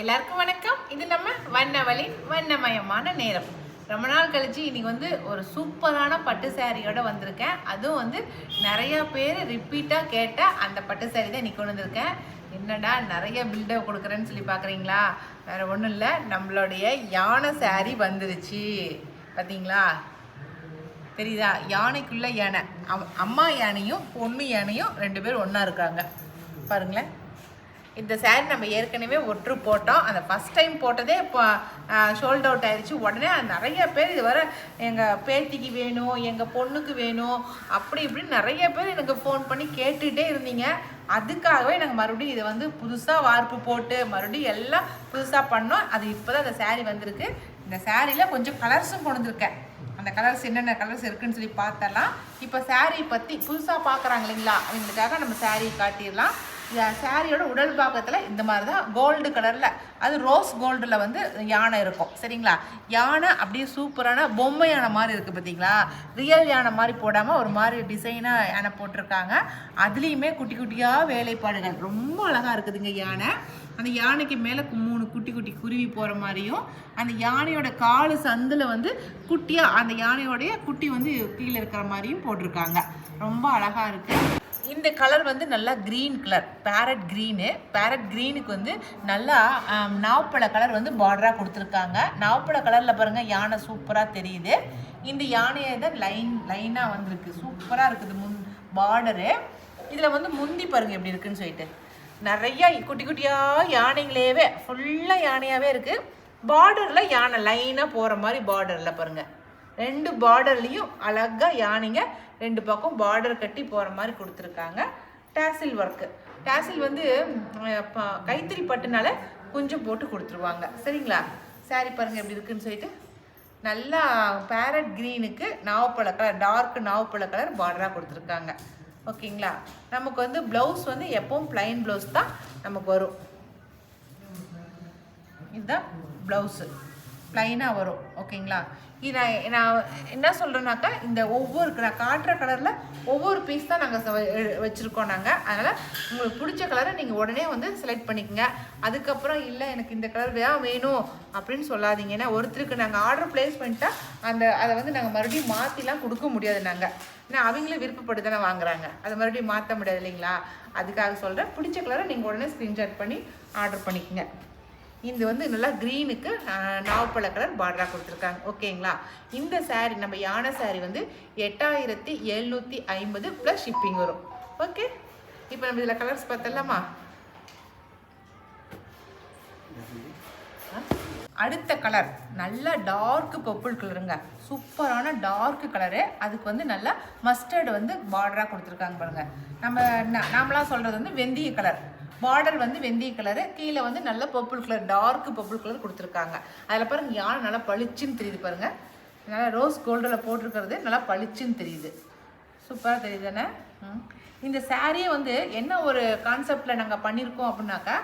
எல்லாருக்கும் வணக்கம். இது நம்ம வண்ணவழி வண்ணமயமான நேரம். ரொம்ப நாள் கழிச்சு இன்னைக்கு ஒரு சூப்பரான பட்டு சாரியோட வந்திருக்கேன். அதுவும் நிறைய பேர் ரிப்பீட்டாக கேட்ட அந்த பட்டு சாரி தான் இன்னைக்கு கொண்டு வந்திருக்கேன். என்னடா நிறைய பில்டப் கொடுக்குறேன்னு சொல்லி பார்க்குறீங்களா? வேறு ஒன்றும் இல்லை, நம்மளுடைய யானை சாரி வந்துருச்சு. பார்த்தீங்களா? தெரியுதா? யானைக்குள்ள யானை, அம்மா யானையும் பொண்ணு யானையும் 2 பேர் ஒன்றா இருக்காங்க. பாருங்களேன். இந்த சாரி நம்ம ஏற்கனவே ஒற்று போட்டோம். அந்த ஃபஸ்ட் டைம் போட்டதே இப்போ ஷோல்ட் அவுட் ஆயிடுச்சு. உடனே நிறைய பேர் இது வர எங்கள் பேத்திக்கு வேணும், எங்கள் பொண்ணுக்கு வேணும், அப்படி இப்படின்னு நிறைய பேர் எனக்கு ஃபோன் பண்ணி கேட்டுகிட்டே இருந்தீங்க. அதுக்காகவே நாங்கள் மறுபடியும் இதை புதுசாக வார்ப்பு போட்டு மறுபடியும் எல்லாம் புதுசாக பண்ணோம். அது இப்போ தான் அந்த சாரீ வந்திருக்கு. இந்த சாரியில் கொஞ்சம் கலர்ஸும் கொண்டு வந்திருக்கேன். அந்த கலர்ஸ் என்னென்ன கலர்ஸ் இருக்குதுன்னு சொல்லி பார்த்தலாம். இப்போ சாரீ பற்றி புதுசாக பார்க்குறாங்க இல்லைங்களா, அவங்களுக்காக நம்ம சாரீ காட்டிடலாம். சாரியோட உடல் பாகத்தில் இந்த மாதிரி தான் கோல்டு கலரில், அது ரோஸ் கோல்டில் யானை இருக்கும். சரிங்களா? யானை அப்படியே சூப்பரான பொம்மை யானை மாதிரி இருக்குது. பார்த்தீங்களா? ரியல் யானை மாதிரி போடாமல் ஒரு மாதிரி டிசைனாக யானை போட்டிருக்காங்க. அதுலேயுமே குட்டி குட்டியாக வேலைப்பாடுகள் ரொம்ப அழகாக இருக்குதுங்க யானை. அந்த யானைக்கு மேலே 3 குட்டி குட்டி குருவி போகிற மாதிரியும், அந்த யானையோட காலு சந்தில் குட்டியாக அந்த யானையோடைய குட்டி கீழே இருக்கிற மாதிரியும் போட்டிருக்காங்க. ரொம்ப அழகாக இருக்குது. இந்த கலர் நல்லா green colour, parrot green. Parrot க்ரீனுக்கு நல்லா நாவப்பழ கலர் பார்டராக கொடுத்துருக்காங்க. நாவப்பழ கலரில் பாருங்கள் யானை சூப்பராக தெரியுது. இந்த யானையை தான் லைனாக வந்திருக்கு. சூப்பராக இருக்குது பார்டரு. இதில் முந்தி பாருங்கள் எப்படி இருக்குன்னு சொல்லிட்டு நிறையா குட்டி குட்டியாக யானைங்களேவே ஃபுல்லாக யானையாகவே இருக்குது. பார்டரில் யானை லைனாக போகிற மாதிரி பார்டரில் பாருங்கள், 2 பார்டர்லேயும் அழகாக யானைங்க 2 பக்கம் பார்டர் கட்டி போகிற மாதிரி கொடுத்துருக்காங்க. டேசில் ஒர்க்கு, டேசில் கைத்தறி பட்டுனால கொஞ்சம் போட்டு கொடுத்துருவாங்க. சரிங்களா? சாரி பாருங்கள் எப்படி இருக்குன்னு சொல்லிட்டு நல்லா பேரட் க்ரீனுக்கு நாவப்பழ கலர், டார்க் நாவப்பழ கலர் பார்டராக கொடுத்துருக்காங்க. ஓகேங்களா? நமக்கு ப்ளவுஸ் எப்பவும் ப்ளைன் ப்ளவுஸ் தான் நமக்கு வரும். இதுதான் ப்ளவுஸு, ப்ளைனாக வரும். ஓகேங்களா? இதை நான் என்ன சொல்கிறேன்னாக்கா, இந்த நான் காட்டுற கலரில் ஒவ்வொரு பீஸ் தான் நாங்கள் வச்சுருக்கோம் நாங்கள். அதனால் உங்களுக்கு பிடிச்ச கலரை நீங்கள் உடனே செலக்ட் பண்ணிக்கோங்க. அதுக்கப்புறம் இல்லை எனக்கு இந்த கலர் வேணும் அப்படின்னு சொல்லாதீங்க. ஏன்னா ஒருத்தருக்கு நாங்கள் ஆர்டர் ப்ளேஸ் பண்ணிட்டா அதை நாங்கள் மறுபடியும் மாற்றிலாம் கொடுக்க முடியாது. நாங்கள் ஏன்னா அவங்களே விருப்பப்பட்டு தானே வாங்குறாங்க, அதை மறுபடியும் மாற்ற முடியாது இல்லைங்களா? அதுக்காக சொல்கிறேன், பிடிச்ச கலரை நீங்கள் உடனே ஸ்க்ரீன்ஷாட் பண்ணி ஆர்டர் பண்ணிக்கோங்க. இது நல்லா க்ரீனுக்கு நாவப்பழ கலர் பார்டராக கொடுத்துருக்காங்க. ஓகேங்களா? இந்த சாரீ நம்ம யானை சாரீ 8750 ப்ளஸ் ஷிப்பிங் வரும். ஓகே, இப்போ நம்ம இதில் கலர்ஸ் பார்த்தலாமா? அடுத்த கலர் நல்ல டார்க் பர்பிள் கலருங்க. சூப்பரான டார்க் கலரு. அதுக்கு நல்லா மஸ்டர்டு பார்டராக கொடுத்துருக்காங்க பாருங்கள். நாமளாம் சொல்கிறது வெந்தய கலர். பார்டர் வெந்தய கலரு, கீழே நல்ல purple colour, dark purple colour கொடுத்துருக்காங்க. அதில் பாருங்கள் யானை நல்லா பளிச்சுன்னு தெரியுது பாருங்கள். நல்லா ரோஸ் கோல்டில் போட்டிருக்கிறது நல்லா பளிச்சுன்னு தெரியுது. சூப்பராக தெரியுது தானே? இந்த சாரியை என்ன ஒரு கான்செப்டில் நாங்கள் பண்ணியிருக்கோம் அப்படின்னாக்கா,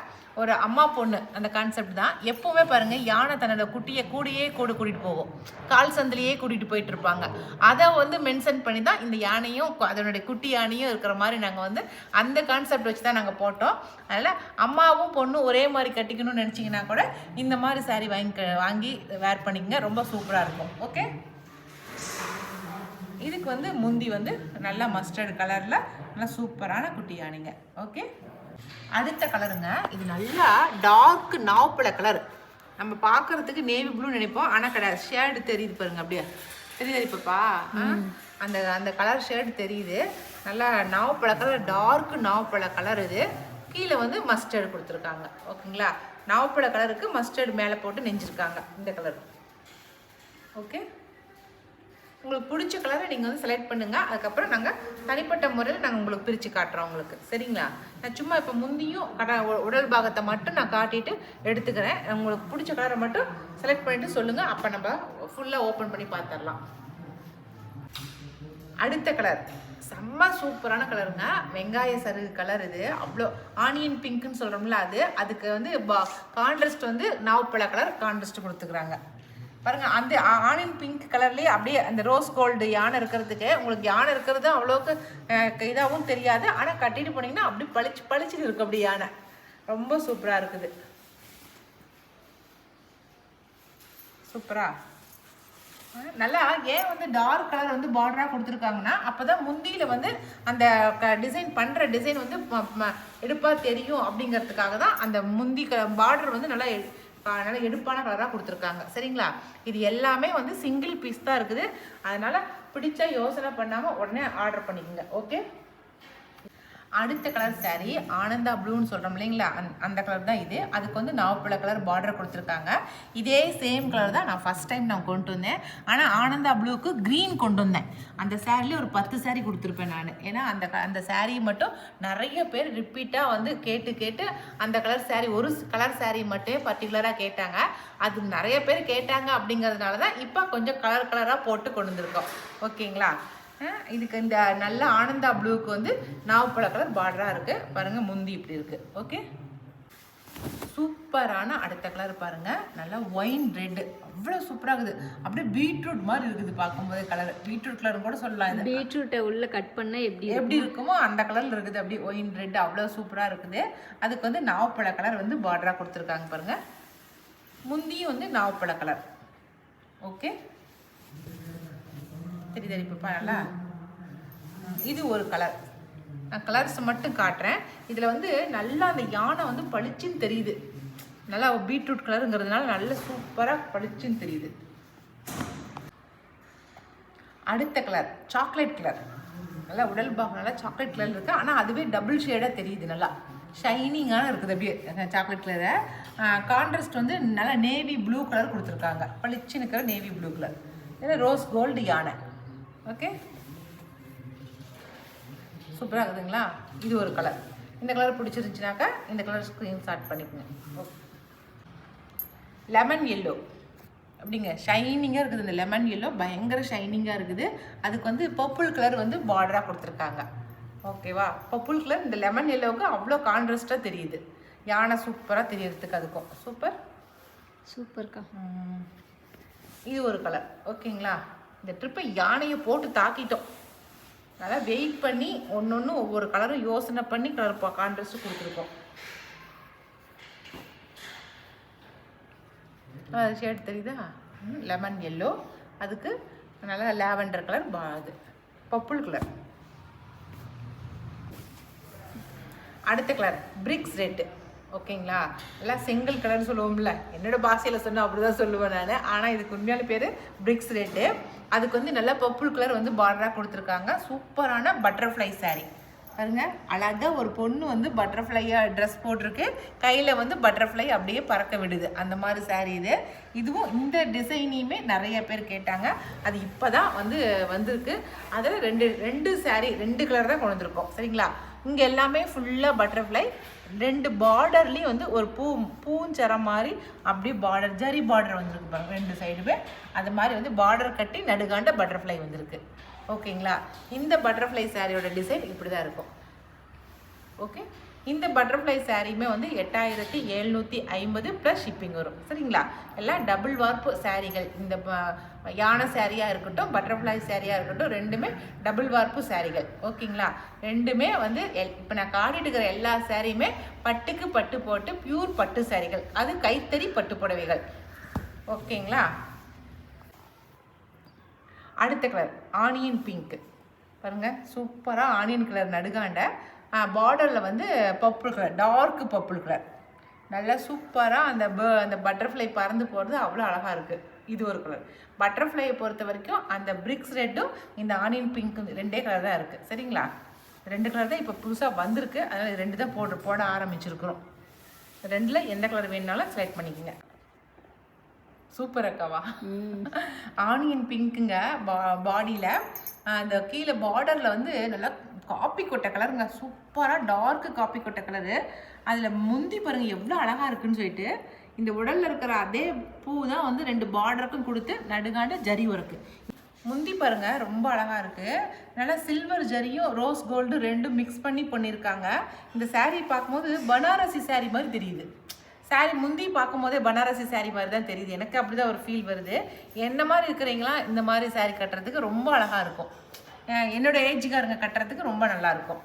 ஒரு அம்மா பொண்ணு அந்த கான்செப்ட் தான். எப்போவுமே பாருங்கள் யானை தன்னோட குட்டியை கூட்டிகிட்டு போகும், கால் சந்திலேயே கூட்டிகிட்டு போயிட்டு இருப்பாங்க. அதை மென்ஷன் பண்ணி தான் இந்த யானையும் அதனுடைய குட்டி யானையும் இருக்கிற மாதிரி நாங்கள் அந்த கான்செப்ட் வச்சு தான் நாங்கள் போட்டோம். அதனால் அம்மாவும் பொண்ணும் ஒரே மாதிரி கட்டிக்கணும்னு நினச்சிங்கன்னா கூட இந்த மாதிரி சாரீ வாங்கி வேர் பண்ணிக்கங்க, ரொம்ப சூப்பராக இருக்கும். ஓகே, இதுக்கு முந்தி நல்லா மஸ்டர்டு கலரில் நல்லா சூப்பரான குட்டி யானைங்க. ஓகே, அடுத்த கலருங்க. இது நல்லா டார்க் நாவப்பழ கலர். நம்ம பார்க்குறதுக்கு நேவி ப்ளூ நினைப்போம், ஆனால் கிடையாது. ஷேடு தெரியுது பாருங்க, அப்படியே தெரியுது இப்போப்பா? அந்த கலர் ஷேடு தெரியுது. நல்லா நாவப்பழ கலர், டார்க் நாவப்பழ கலர். இது கீழே மஸ்டர்டு கொடுத்துருக்காங்க. ஓகேங்களா? நாவப்பழ கலருக்கு மஸ்டர்டு மேலே போட்டு நெஞ்சிருக்காங்க இந்த கலர். ஓகே, உங்களுக்கு பிடிச்ச கலரை நீங்கள் செலக்ட் பண்ணுங்கள். அதுக்கப்புறம் நாங்கள் தனிப்பட்ட முறையில் நாங்கள் உங்களுக்கு பிரித்து காட்டுறோம் உங்களுக்கு. சரிங்களா? நான் சும்மா இப்போ முந்தியும் உடல் பாகத்தை மட்டும் நான் காட்டிட்டு எடுத்துக்கிறேன். உங்களுக்கு பிடிச்ச கலரை மட்டும் செலக்ட் பண்ணிவிட்டு சொல்லுங்கள், அப்போ நம்ம ஃபுல்லாக ஓப்பன் பண்ணி பார்த்துடலாம். அடுத்த கலர் செம்ம சூப்பரான கலருங்க. வெங்காய சருகு கலர். இது அவ்வளோ ஆனியன் பிங்க்குன்னு சொல்கிறோம்ல, அதுக்கு கான்ட்ராஸ்ட் நாவப்பழ கலர் கான்ட்ராஸ்ட் கொடுத்துக்கிறாங்க பாருங்கள். அந்த ஆனியன் பிங்க் கலர்லேயே அப்படியே அந்த ரோஸ் கோல்டு யானை இருக்கிறதுக்கு, உங்களுக்கு யானை இருக்கிறது அவ்வளோக்கு இதாகவும் தெரியாது, ஆனால் கட்டிட்டு போனீங்கன்னா அப்படி பளிச்சுன்னு இருக்குது. அப்படி யானை ரொம்ப சூப்பராக இருக்குது. சூப்பரா நல்லா. ஏன் வந்து டார்க் கலர் வந்து பார்டராக கொடுத்துருக்காங்கன்னா அப்போ தான் முந்தியில் வந்து அந்த டிசைன் பண்ணுற டிசைன் வந்து எடுப்பாக தெரியும் அப்படிங்கிறதுக்காக தான் அந்த முந்தி பார்டர் வந்து நல்லா எடுப்பான கலராக கொடுத்துருக்காங்க. சரிங்களா? இது எல்லாமே வந்து சிங்கிள் பீஸ் தான் இருக்குது. அதனால் பிடிச்சா யோசனை பண்ணாமல் உடனே ஆர்டர் பண்ணிக்கோங்க. ஓகே. அடுத்த கலர் சாரீ ஆனந்தா ப்ளூன்னு சொல்கிறோம் இல்லைங்களா, அந்த கலர் தான் இது. அதுக்கு வந்து நாவப்பழ கலர் பார்டர் கொடுத்துருக்காங்க. இதே சேம் கலர் தான் நான் ஃபஸ்ட் டைம் நான் கொண்டு வந்தேன். ஆனால் ஆனந்தா ப்ளூவுக்கு க்ரீன் கொண்டு வந்தேன். அந்த சாரிலேயே ஒரு 10 சாரீ கொடுத்துருப்பேன் நான். ஏன்னா அந்த சாரீ மட்டும் நிறைய பேர் ரிப்பீட்டாக வந்து கேட்டு அந்த கலர் சாரீ, ஒரு கலர் சாரீ மட்டும் பர்டிகுலராக கேட்டாங்க. அது நிறைய பேர் கேட்டாங்க அப்படிங்கிறதுனால தான் இப்போ கொஞ்சம் கலராக போட்டு கொண்டு வந்திருக்கோம். ஓகேங்களா? இதுக்கு இந்த நல்ல ஆனந்தா ப்ளூவுக்கு வந்து நாவப்பழ கலர் பார்டராக இருக்குது பாருங்கள். முந்தி இப்படி இருக்குது. ஓகே. சூப்பரான அடுத்த கலர் பாருங்கள். நல்லா ஒயின் ரெட், அவ்வளோ சூப்பராக இருக்குது. அப்படியே பீட்ரூட் மாதிரி இருக்குது பார்க்கும்போது. கலர் பீட்ரூட் கலர் கூட சொல்லலாம். இது பீட்ரூட்டை உள்ள கட் பண்ணால் எப்படி இருக்குமோ அந்த கலரில் இருக்குது. அப்படியே ஒயின் ரெட் அவ்வளோ சூப்பராக இருக்குது. அதுக்கு வந்து நாவப்பழ கலர் வந்து பார்டராக கொடுத்துருக்காங்க பாருங்கள். முந்தியும் வந்து நாவப்பழ கலர். ஓகே. தெரியுது இப்போ நல்லா. இது ஒரு கலர். நான் கலர்ஸ் மட்டும் காட்டுறேன். இதில் வந்து நல்லா அந்த யானை வந்து பளிச்சுன்னு தெரியுது. நல்லா பீட்ரூட் கலருங்கிறதுனால நல்ல சூப்பராக பளிச்சுன்னு தெரியுது. அடுத்த கலர் சாக்லேட் கலர். நல்லா உடல் பாகம் நல்லா சாக்லேட் கலர் இருக்குது. ஆனால் அதுவே டபுள் ஷேடாக தெரியுது. நல்லா ஷைனிங்கான இருக்குது அப்படியே சாக்லேட் கலரை. கான்ட்ராஸ்ட் வந்து நல்லா நேவி ப்ளூ கலர் கொடுத்துருக்காங்க. பளிச்சுன்னு இருக்கிற நேவி ப்ளூ கலர். இதில் ரோஸ் கோல்டு யானை. ஓகே. சூப்பராக இருக்குதுங்களா? இது ஒரு கலர். இந்த கலர் பிடிச்சிருந்துச்சுனாக்கா இந்த கலர் ஸ்க்ரீன்ஷாட் பண்ணிக்கோங்க. ஓகே. லெமன் எல்லோ அப்படிங்க ஷைனிங்காக இருக்குது. இந்த லெமன் எல்லோ பயங்கர ஷைனிங்காக இருக்குது. அதுக்கு வந்து பர்பிள் கலர் வந்து பார்டராக கொடுத்துருக்காங்க. ஓகேவா? பர்பிள் கலர் இந்த லெமன் எல்லோவுக்கு அவ்வளோ கான்ட்ராஸ்டாக தெரியுது. யானை சூப்பராக தெரியறதுக்கு அதுக்கும் சூப்பர்க்கா. இது ஒரு கலர். ஓகேங்களா? இந்த ட்ரிப்பை யானையை போட்டு தாக்கிட்டோம். நல்லா வெயிட் பண்ணி ஒன்று ஒவ்வொரு கலரும் யோசனை பண்ணி கலர் கான்ட்ராஸ்ட் கொடுத்துருக்கோம். ஷேட் தெரியுதா? லெமன் எல்லோ, அதுக்கு நல்லா லாவெண்டர் கலர், அது பர்பிள் கலர். அடுத்த கலர் பிரிக்ஸ் ரெட். ஓகேங்களா? எல்லாம் செங்கல் கலர் சொல்லுவோம்ல, என்னோட பாஷையில் சொன்னால் அப்படி தான் சொல்லுவேன் நான். ஆனால் இதுக்கு உண்மையான பேர் பிரிக்ஸ் ரெட்டு. அதுக்கு வந்து நல்லா பர்பிள் கலர் வந்து பார்டராக கொடுத்துருக்காங்க. சூப்பரான பட்டர்ஃப்ளை சாரீ பாருங்க. அழகாக ஒரு பொண்ணு வந்து பட்டர்ஃப்ளையாக ட்ரெஸ் போட்டிருக்கு. கையில் வந்து பட்டர்ஃப்ளை அப்படியே பறக்க விடுது. அந்த மாதிரி சாரீ இது. இதுவும் இந்த டிசைனையுமே நிறைய பேர் கேட்டாங்க. அது இப்போ தான் வந்திருக்கு. அதில் ரெண்டு சாரீ 2 கலர் தான் கொண்டு வந்திருக்கோம். சரிங்களா? இங்கே எல்லாமே ஃபுல்லாக பட்டர்ஃப்ளை. 2 பார்டர்லேயும் வந்து ஒரு பூஞ்சரம் மாதிரி அப்படியே பார்டர் ஜரி பார்டர் வந்துருக்கு பாருங்க. 2 சைடுமே அது மாதிரி வந்து பார்டர் கட்டி நடுகாண்ட பட்டர்ஃப்ளை வந்திருக்கு. ஓகேங்களா? இந்த பட்டர்ஃப்ளை சாரியோட டிசைன் இப்படி தான் இருக்கும். ஓகே. இந்த பட்டர்ஃப்ளை சாரியுமே வந்து 8750 ப்ளஸ் ஷிப்பிங் வரும். சரிங்களா? எல்லாம் டபுள் வார்ப்பு சாரிகள். இந்த யானை சாரியாக இருக்கட்டும், பட்டர்ஃப்ளை சாரியாக இருக்கட்டும், ரெண்டுமே டபுள் வார்ப்பு சாரிகள். ஓகேங்களா? ரெண்டுமே வந்து இப்போ நான் காட்டிட்டு இருக்கிற எல்லா சாரியுமே பட்டுக்கு பட்டு போட்டு பியூர் பட்டு சாரிகள். அது கைத்தறி பட்டு புடவைகள். ஓகேங்களா? அடுத்த கலர் ஆனியன் பிங்க் பாருங்கள். சூப்பராக ஆனியன் கலர் நடுகாண்ட பார்டரில் வந்து purple colour, dark purple colour. நல்லா சூப்பராக அந்த பட்டர்ஃப்ளை பறந்து போகிறது அவ்வளோ அழகாக இருக்குது. இது ஒரு கலர். பட்டர்ஃப்ளையை பொறுத்த வரைக்கும் அந்த பிரிக்ஸ் ரெட்டும் இந்த ஆனியன் பிங்க்கும் 2 கலர் தான் இருக்குது. சரிங்களா? 2 கலர் தான் இப்போ புதுசாக வந்திருக்கு. அதனால் 2 தான் போட ஆரம்பிச்சிருக்கிறோம். 2ல் எந்த கலர் வேணுனாலும் செலக்ட் பண்ணிக்கோங்க. சூப்பர் அக்காவா? ஆனியன் பிங்க்குங்க பாடியில். அந்த கீழே பார்டரில் வந்து நல்லா காப்பி கொட்டை கலருங்க. சூப்பராக டார்க்கு காப்பி கொட்டை கலரு. அதில் முந்தி பாருங்கள் எவ்வளோ அழகாக இருக்குன்னு சொல்லிட்டு. இந்த உடலில் இருக்கிற அதே பூ தான் வந்து 2 பார்டருக்கும் கொடுத்து நடுகாண்டு ஜரி ஒர்க்கு. முந்தி பாருங்கள் ரொம்ப அழகாக இருக்குது. நல்லா சில்வர் ஜரியும் ரோஸ் கோல்டு 2 மிக்ஸ் பண்ணி பண்ணியிருக்காங்க. இந்த சாரீ பார்க்கும்போது பனாரசி சாரீ மாதிரி தெரியுது. சாரீ முந்தி பார்க்கும் போதே பனாரசி சாரீ மாதிரி தான் தெரியுது. எனக்கு அப்படி தான் ஒரு ஃபீல் வருது. என்ன மாதிரி இருக்கிறீங்களா இந்த மாதிரி சாரீ கட்டுறதுக்கு ரொம்ப அழகாக இருக்கும். என்னோடய ஏஜ்காரங்க கட்டுறதுக்கு ரொம்ப நல்லாயிருக்கும்.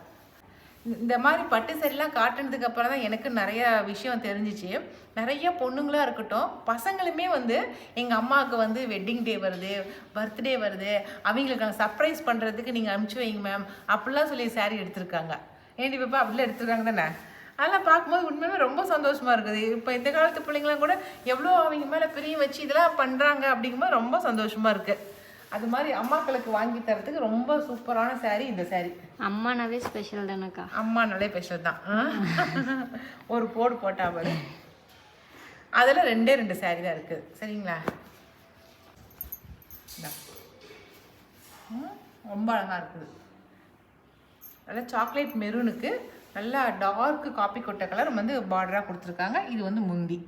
இந்த மாதிரி பட்டு சாரிலாம் காட்டுனதுக்கு அப்புறம் தான் எனக்கு நிறைய விஷயம் தெரிஞ்சிச்சு. நிறைய பொண்ணுங்களாக இருக்கட்டும், பசங்களுமே வந்து எங்கள் அம்மாவுக்கு வந்து வெட்டிங் டே வருது, பர்த்டே வருது, அவங்களுக்கு நாங்கள் சர்ப்ரைஸ் பண்ணுறதுக்கு நீங்கள் அனுப்பிச்சி வைங்க மேம் அப்படிலாம் சொல்லி சாரீ எடுத்திருக்காங்க. ஏண்டி பாப்பா அப்படிலாம் எடுத்துருக்காங்க தானே? அதெல்லாம் பார்க்கும்போது உண்மையுமே ரொம்ப சந்தோஷமாக இருக்குது. இப்போ இந்த காலத்து பிள்ளைங்களாம் கூட எவ்வளோ அவங்க மேலே பிரியம் வச்சு இதெல்லாம் பண்ணுறாங்க அப்படிங்கும்போது ரொம்ப சந்தோஷமாக இருக்குது. அது மாதிரி அம்மாக்களுக்கு வாங்கி தரத்துக்கு ரொம்ப சூப்பரான சாரீ இந்த சாரீ. அம்மானாவே ஸ்பெஷல் தானக்கா? அம்மானாலே ஸ்பெஷல் தான். ஒரு போடு போட்டா பாரு. அதில் 2 சாரீ தான் இருக்குது. சரிங்களா? ரொம்ப அழகாக இருக்குது. நல்லா சாக்லேட் மெரூனுக்கு நல்லா டார்க்கு காப்பி கொட்டை கலர் வந்து பார்டராக கொடுத்துருக்காங்க. இது வந்து முந்தி.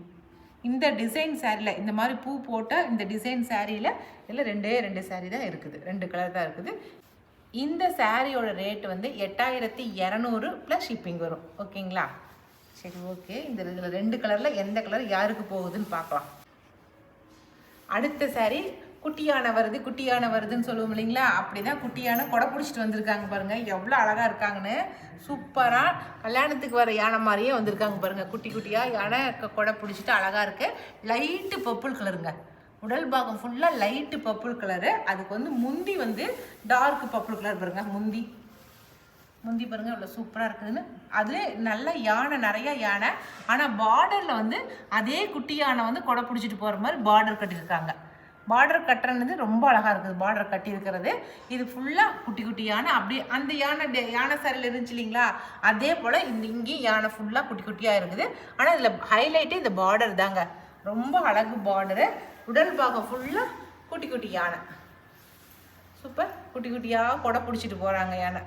இந்த டிசைன் சாரியில் இந்த மாதிரி பூ போட்ட இந்த டிசைன் சாரியில் இதில் 2 சாரீ தான் இருக்குது. 2 கலர் தான் இருக்குது. இந்த சாரியோட ரேட் வந்து 8200 ப்ளஸ் ஷிப்பிங் வரும். ஓகேங்களா? சரி, ஓகே. இதில் 2 கலரில் எந்த கலர் யாருக்கு போகுதுன்னு பார்க்கலாம். அடுத்த சாரீ குட்டியான வருதுன்னு சொல்லுவோம் இல்லைங்களா? அப்படி தான் குட்டியான கொடை பிடிச்சிட்டு வந்திருக்காங்க பாருங்கள். எவ்வளோ அழகாக இருக்காங்கன்னு. சூப்பராக கல்யாணத்துக்கு வர யானை மாதிரியே வந்திருக்காங்க பாருங்கள். குட்டி குட்டியாக யானை கொடை பிடிச்சிட்டு அழகாக இருக்குது. லைட்டு பர்பிள் கலருங்க. உடல் பாகம் ஃபுல்லாக லைட்டு பர்பிள் கலரு. அதுக்கு வந்து முந்தி வந்து டார்க் பர்பிள் கலர் பாருங்க. முந்தி பாருங்கள் அவ்வளோ சூப்பராக இருக்குதுன்னு. அதுலேயே நல்ல யானை, நிறையா யானை. ஆனால் பார்டரில் வந்து அதே குட்டி யானை வந்து கொடை பிடிச்சிட்டு போகிற மாதிரி பார்டர் கட்டியிருக்காங்க. பார்டர் கட்டுறது ரொம்ப அழகாக இருக்குது. பார்டர் கட்டியிருக்கிறது இது ஃபுல்லாக குட்டி குட்டி யானை. அப்படி அந்த யானை சாரியில் இருந்துச்சு இல்லைங்களா? அதே போல் இங்கேயும் யானை ஃபுல்லாக குட்டி குட்டியாக இருக்குது. ஆனால் இதில் ஹைலைட்டு இந்த பார்டர் தாங்க. ரொம்ப அழகு பார்டரு. உடல் பாகம் ஃபுல்லாக குட்டி குட்டி யானை. சூப்பர். குட்டி குட்டியாக கொடை பிடிச்சிட்டு போகிறாங்க யானை.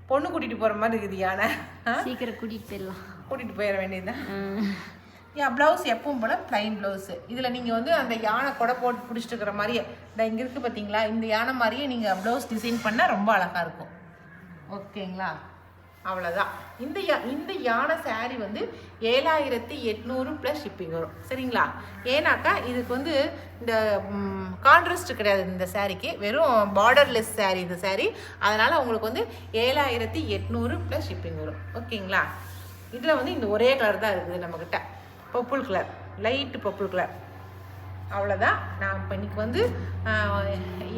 பொண்ணு கூட்டிகிட்டு போகிற மாதிரி இருக்குது யானை. சீக்கிரம் கூட்டிகிட்டு போயிட வேண்டியதுதான். ப்ளவுஸ் எப்பவும் போல் ப்ளைன் ப்ளவுஸு. இதில் நீங்கள் வந்து அந்த யானை கொடை போட்டு பிடிச்சிட்டு இருக்கிற மாதிரியே இங்கே இருக்குது பார்த்தீங்களா? இந்த யானை மாதிரியே நீங்கள் ப்ளவுஸ் டிசைன் பண்ணால் ரொம்ப அழகாக இருக்கும். ஓகேங்களா? அவ்வளோதான். இந்த யானை சாரீ வந்து 7800 ப்ளஸ் ஷிப்பிங் வரும். சரிங்களா? ஏன்னாக்கா இதுக்கு வந்து இந்த கான்ட்ராஸ்ட் கிடையாது இந்த சாரீக்கு. வெறும் பார்டர்லெஸ் சாரீ இந்த சாரீ. அதனால் உங்களுக்கு வந்து 7800 ப்ளஸ் ஷிப்பிங் வரும். ஓகேங்களா? இதில் வந்து இந்த ஒரே கலர் தான் இருக்குது நம்மக்கிட்ட. Purple colour, light purple colour. அவ்வளோதான். நான் இப்போ இன்றைக்கி வந்து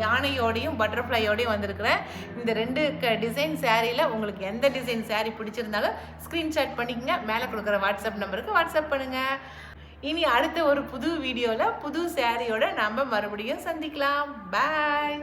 யானையோடையும் பட்டர்ஃப்ளையோடையும் வந்திருக்கிறேன். இந்த 2 டிசைன் சாரியில் உங்களுக்கு எந்த டிசைன் சாரீ பிடிச்சிருந்தாலும் ஸ்க்ரீன்ஷாட் பண்ணிக்கங்க. மேலே கொடுக்குற வாட்ஸ்அப் நம்பருக்கு வாட்ஸ்அப் பண்ணுங்கள். இனி அடுத்த ஒரு புது வீடியோவில் புது சாரியோட நம்ம மறுபடியும் சந்திக்கலாம். பாய்.